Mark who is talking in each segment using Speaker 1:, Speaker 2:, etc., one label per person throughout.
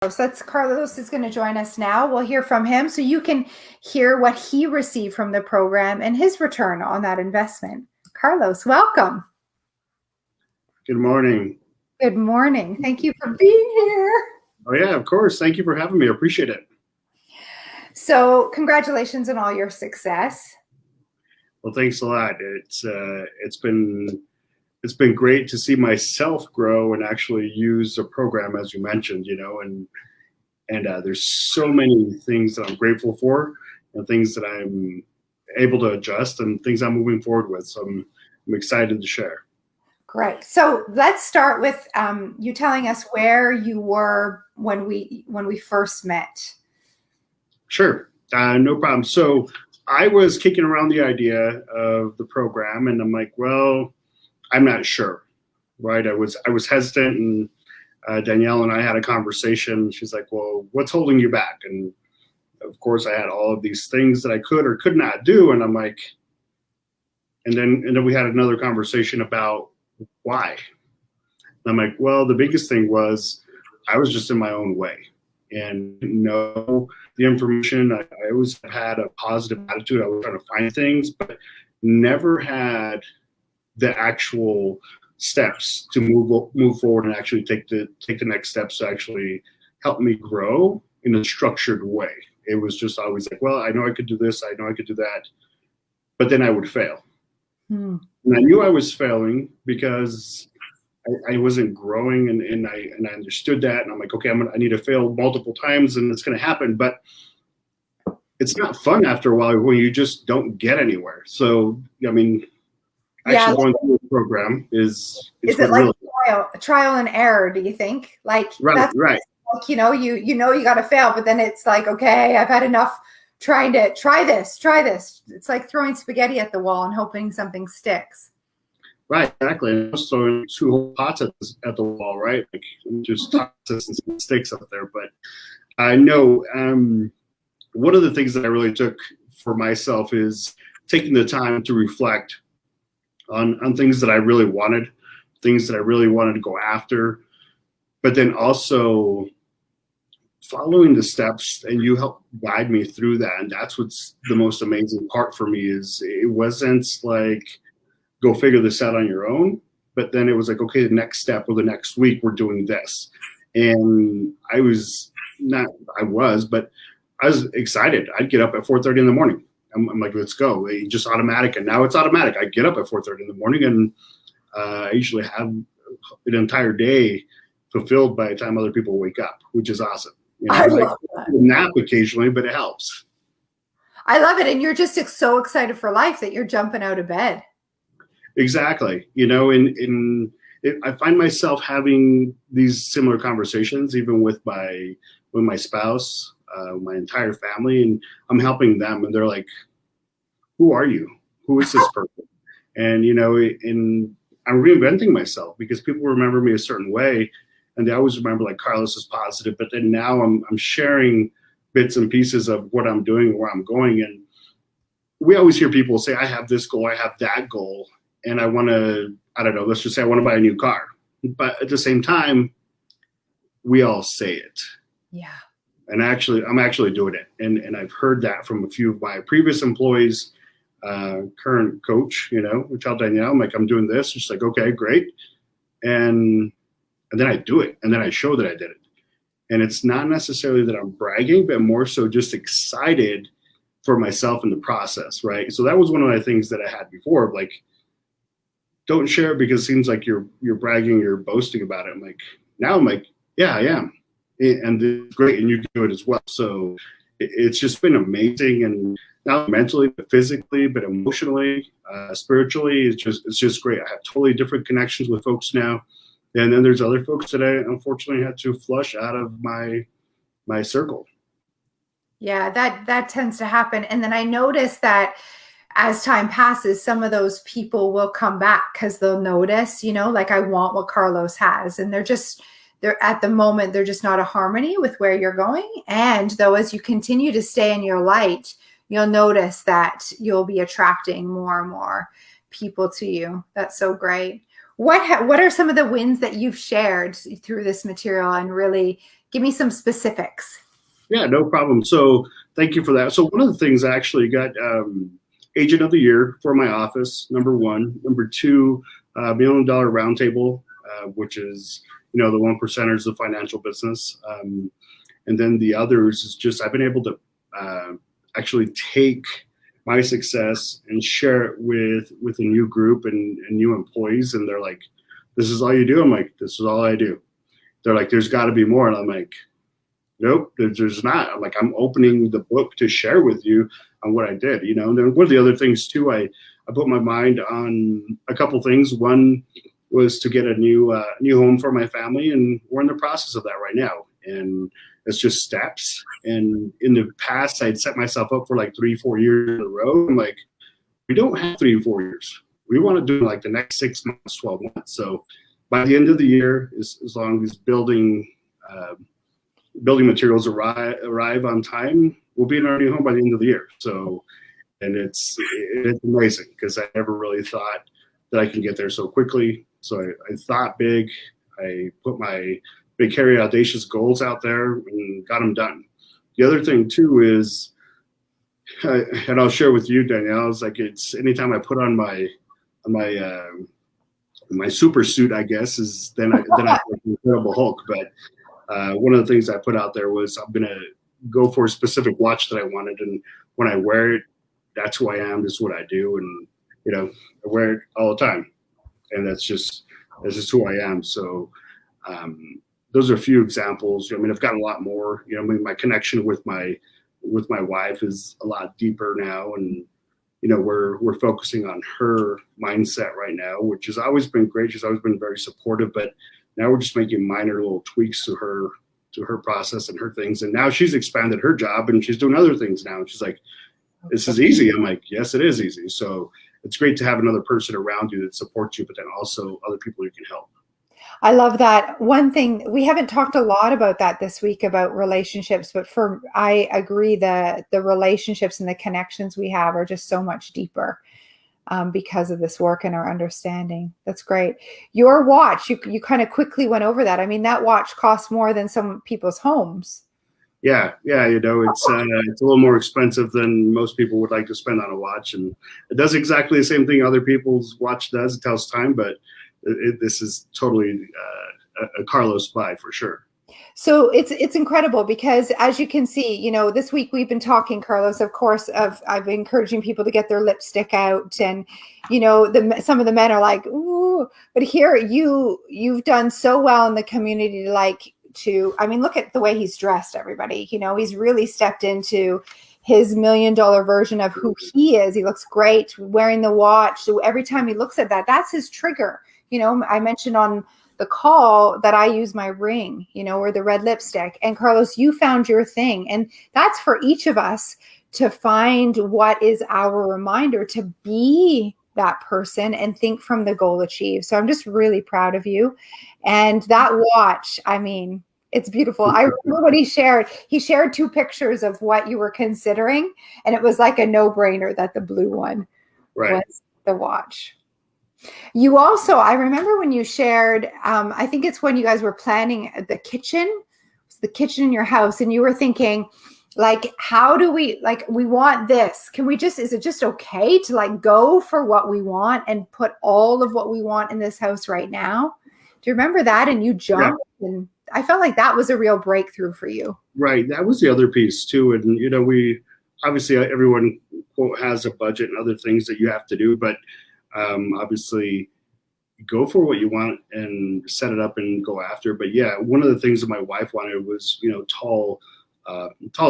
Speaker 1: Carlos is going to join us now. We'll hear from him so you can hear what he received from the program and his return on that investment. Carlos, welcome.
Speaker 2: Good morning.
Speaker 1: Good morning. Thank you for being here.
Speaker 2: Oh, yeah, of course. Thank you for having me. I appreciate it.
Speaker 1: So congratulations on all your success.
Speaker 2: Well, thanks a lot. It's been great to see myself grow and actually use a program, as you mentioned, and there's so many things that I'm grateful for and things that I'm able to adjust and things I'm moving forward with. So I'm excited to share.
Speaker 1: Great. So let's start with you telling us where you were when we first met.
Speaker 2: Sure. No problem. So I was kicking around the idea of the program and I'm like, well, I'm not sure, right? I was hesitant, and Danielle and I had a conversation. She's like, well, what's holding you back? And of course I had all of these things that I could or could not do. And I'm like, and then we had another conversation about why. And I'm like, well, the biggest thing was I was just in my own way and didn't know the information. I always had a positive attitude. I was trying to find things, but never had the actual steps to move forward and actually take the next steps to actually help me grow in a structured way. It was just always like, well, I know I could do this, I know I could do that, but then I would fail. And I knew I was failing because I wasn't growing, and I understood that, and I'm like, okay, I need to fail multiple times, and it's going to happen. But it's not fun after a while when you just don't get anywhere. So, I mean, actually going through the program is it like
Speaker 1: really trial and error? Do you think? Like
Speaker 2: right.
Speaker 1: Like, you got to fail, but then it's like, okay, I've had enough trying to try this. It's like throwing spaghetti at the wall and hoping something sticks.
Speaker 2: Right, exactly. And just throwing two whole pots at the wall, right? Like just tosses and some sticks up there. But I know one of the things that I really took for myself is taking the time to reflect on things that I really wanted, things that I really wanted to go after, but then also following the steps, and you help guide me through that. And that's what's the most amazing part for me is it wasn't like, go figure this out on your own. But then it was like, okay, the next step or the next week, we're doing this. And I was excited. I'd get up at 4:30 in the morning. I'm like, let's go. It just automatic. And now it's automatic. I get up at 4:30 in the morning, and I usually have an entire day fulfilled by the time other people wake up, which is awesome.
Speaker 1: I love that.
Speaker 2: Nap occasionally, but it helps.
Speaker 1: I love it. And you're just so excited for life that you're jumping out of bed.
Speaker 2: Exactly. I find myself having these similar conversations, even with my spouse, my entire family, and I'm helping them, and they're like, who are you? Who is this person? And, I'm reinventing myself because people remember me a certain way, and they always remember like Carlos is positive, but then now I'm sharing bits and pieces of what I'm doing and where I'm going. And we always hear people say, I have this goal, I have that goal, and I want to, let's just say I want to buy a new car. But at the same time, we all say it.
Speaker 1: Yeah.
Speaker 2: And I'm actually doing it. And I've heard that from a few of my previous employees, current coach, we tell Danielle, I'm like, I'm doing this. She's like, okay, great. And then I do it. And then I show that I did it. And it's not necessarily that I'm bragging, but more so just excited for myself in the process, right? So that was one of the things that I had before, like, don't share it because it seems like you're bragging, you're boasting about it. I'm like, yeah, I am. And it's great, and you do it as well. So it's just been amazing, and not mentally, but physically, but emotionally, spiritually, it's just great. I have totally different connections with folks now, and then there's other folks that I unfortunately had to flush out of my circle.
Speaker 1: Yeah, that tends to happen, and then I noticed that as time passes, some of those people will come back because they'll notice, like, I want what Carlos has, and they're at the moment, they're just not a harmony with where you're going. And though, as you continue to stay in your light, you'll notice that you'll be attracting more and more people to you. That's so great. What are some of the wins that you've shared through this material and really Give me some specifics.
Speaker 2: Yeah, no problem. So thank you for that. So one of the things I actually got Agent of the Year for my office, number one. Number two, $1 Million Roundtable, which is, the one percenters of financial business. And then the others is just I've been able to actually take my success and share it with a new group and new employees. And they're like, this is all you do? I'm like, this is all I do. They're like, there's got to be more. And I'm like, nope, there's not. I'm like, I'm opening the book to share with you on what I did, And then one of the other things too, I put my mind on a couple things. One was to get a new home for my family, and we're in the process of that right now. And it's just steps. And in the past, I'd set myself up for like 3-4 years in a row. I'm like, we don't have 3 or 4 years. We want to do like the next 6 months, 12 months. So by the end of the year, as long as building materials arrive on time, we'll be in our new home by the end of the year. So, and it's amazing because I never really thought that I can get there so quickly. So I thought big. I put my big, hairy, audacious goals out there and got them done. The other thing too is, and I'll share with you, Danielle, is like it's anytime I put on my super suit, I guess, is then I feel like the Incredible Hulk. But one of the things I put out there was I'm gonna go for a specific watch that I wanted, and when I wear it, that's who I am. This is what I do, and I wear it all the time, and that's just who I am. So those are a few examples. I've got a lot more. My connection with my wife is a lot deeper now, and we're focusing on her mindset right now, which has always been great. She's always been very supportive, but now we're just making minor little tweaks to her process and her things. And now she's expanded her job and she's doing other things now. And she's like, this is easy. I'm like, yes, it is easy. So it's great to have another person around you that supports you, but then also other people you can help.
Speaker 1: I love that. One thing, we haven't talked a lot about that this week about relationships, but I agree that the relationships and the connections we have are just so much deeper because of this work and our understanding. That's great. Your watch, you kind of quickly went over that. I mean, that watch costs more than some people's homes.
Speaker 2: Yeah, it's a little more expensive than most people would like to spend on a watch, and it does exactly the same thing other people's watch does. It tells time, but this is totally a Carlos buy for sure.
Speaker 1: So it's incredible because, as you can see, this week we've been talking, Carlos, of course, I've been encouraging people to get their lipstick out, and some of the men are like, ooh, but here you've done so well in the community look at the way he's dressed, everybody. He's really stepped into his $1 million version of who he is. He looks great wearing the watch. So every time he looks at that, that's his trigger. I mentioned on the call that I use my ring, or the red lipstick. And Carlos, you found your thing. And that's for each of us to find what is our reminder to be that person and think from the goal achieved. So I'm just really proud of you. And that watch, it's beautiful. I remember what he shared. He shared 2 pictures of what you were considering. And it was like a no-brainer that the blue one was the watch. You also, I remember when you shared, I think it's when you guys were planning the kitchen in your house, and you were thinking, like, how do we want this? Is it just okay to go for what we want and put all of what we want in this house right now? Do you remember that? And you jumped, and I felt like that was a real breakthrough for you.
Speaker 2: Right. That was the other piece too. And, we obviously everyone quote has a budget and other things that you have to do, but obviously go for what you want and set it up and go after. But yeah, one of the things that my wife wanted was, tall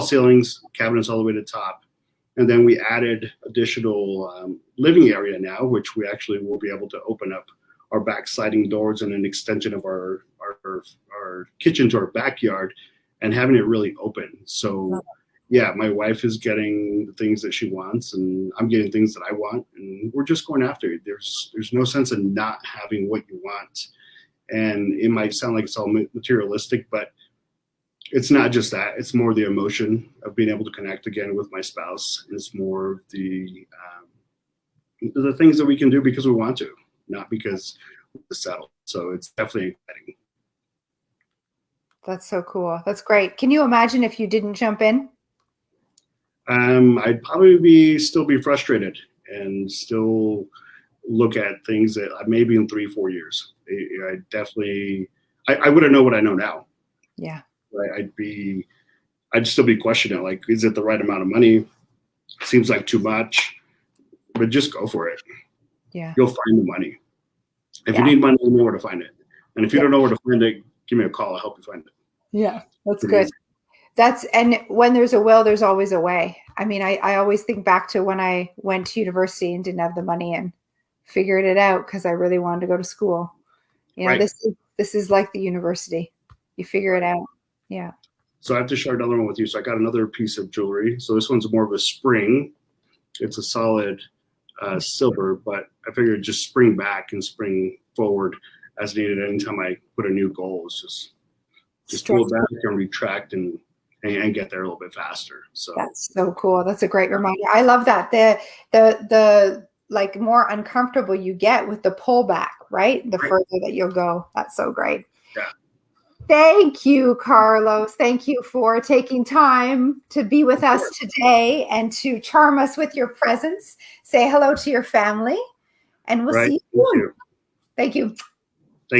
Speaker 2: ceilings, cabinets all the way to the top. And then we added additional living area now, which we actually will be able to open up our back sliding doors and an extension of our kitchen to our backyard and having it really open. So yeah, my wife is getting the things that she wants, and I'm getting things that I want, and we're just going after it. There's no sense in not having what you want. And it might sound like it's all materialistic, but it's not just that. It's more the emotion of being able to connect again with my spouse. It's more the things that we can do because we want to, not because we're settled. So it's definitely exciting.
Speaker 1: That's so cool. That's great. Can you imagine if you didn't jump in?
Speaker 2: I'd probably still be frustrated and still look at things that maybe in 3-4 years. I definitely, I wouldn't know what I know now.
Speaker 1: Yeah.
Speaker 2: Right? I'd still be questioning, like, is it the right amount of money? Seems like too much, but just go for it.
Speaker 1: Yeah.
Speaker 2: You'll find the money. If you need money, you know where to find it. And if you don't know where to find it, give me a call. I'll help you find it.
Speaker 1: Yeah, that's good. And when there's a will, there's always a way. I mean, I always think back to when I went to university and didn't have the money and figured it out because I really wanted to go to school. You know, this is like the university. You figure it out. Yeah.
Speaker 2: So I have to share another one with you. So I got another piece of jewelry. So this one's more of a spring. It's a solid silver, but I figured just spring back and spring forward as needed. Anytime I put a new goal, it's just pull it back and retract and get there a little bit faster. So
Speaker 1: that's so cool. That's a great reminder. I love that. The like more uncomfortable you get with the pullback, right? The further that you'll go. That's so great.
Speaker 2: Yeah.
Speaker 1: Thank you, Carlos. Thank you for taking time to be with us today and to charm us with your presence. Say hello to your family, and we'll see you soon. Thank you.